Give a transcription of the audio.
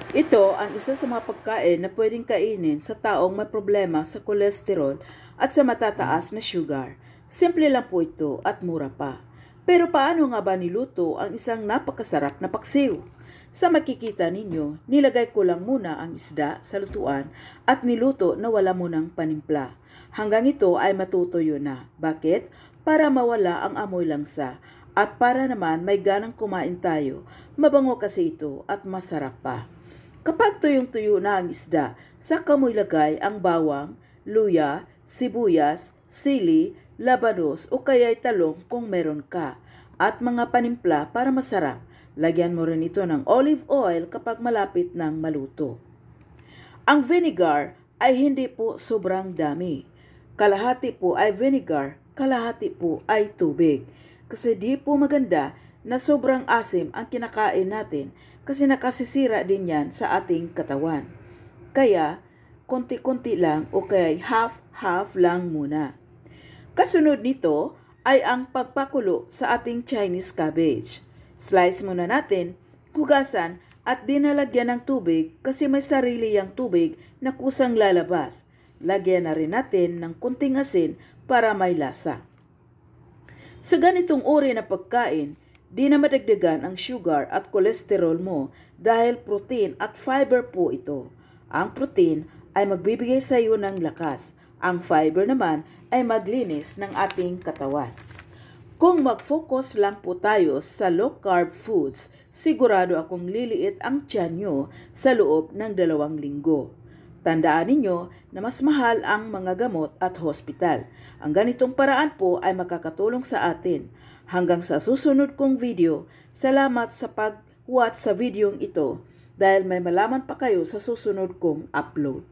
Ito ang isa sa mga pagkain na pwedeng kainin sa taong may problema sa kolesterol at sa matataas na sugar. Simple lang po ito at mura pa. Pero paano nga ba niluto ang isang napakasarap na paksiw? Sa makikita ninyo, nilagay ko lang muna ang isda sa lutuan at niluto na wala munang panimpla. Hanggang ito ay matutuyo na. Bakit? Para mawala ang amoy langsa at para naman may ganang kumain tayo. Mabango kasi ito at masarap pa. Kapag tuyong-tuyo na ang isda, saka mo ilagay ang bawang, luya, sibuyas, sili, labanos o kaya'y talong kung meron ka, at mga panimpla para masarap. Lagyan mo rin ito ng olive oil kapag malapit ng maluto. Ang vinegar ay hindi po sobrang dami. Kalahati po ay vinegar, kalahati po ay tubig. Kasi di po maganda na sobrang asim ang kinakain natin kasi nakasisira din yan sa ating katawan. Kaya, konti-konti lang o kaya half-half lang muna. Kasunod nito ay ang pagpakulo sa ating Chinese cabbage. Slice muna natin, hugasan at dinalagyan ng tubig kasi may sarili yang tubig na kusang lalabas. Lagyan na rin natin ng kunting asin para may lasa. Sa ganitong uri na pagkain, di na madagdagan ang sugar at kolesterol mo dahil protein at fiber po ito. Ang protein ay magbibigay sa iyo ng lakas. Ang fiber naman ay maglinis ng ating katawan. Kung mag-focus lang po tayo sa low-carb foods, sigurado akong liliit ang tiyan nyo sa loob ng 2 linggo. Tandaan ninyo na mas mahal ang mga gamot at hospital. Ang ganitong paraan po ay makakatulong sa atin. Hanggang sa susunod kong video, salamat sa pag-watch sa videong ito dahil may malaman pa kayo sa susunod kong upload.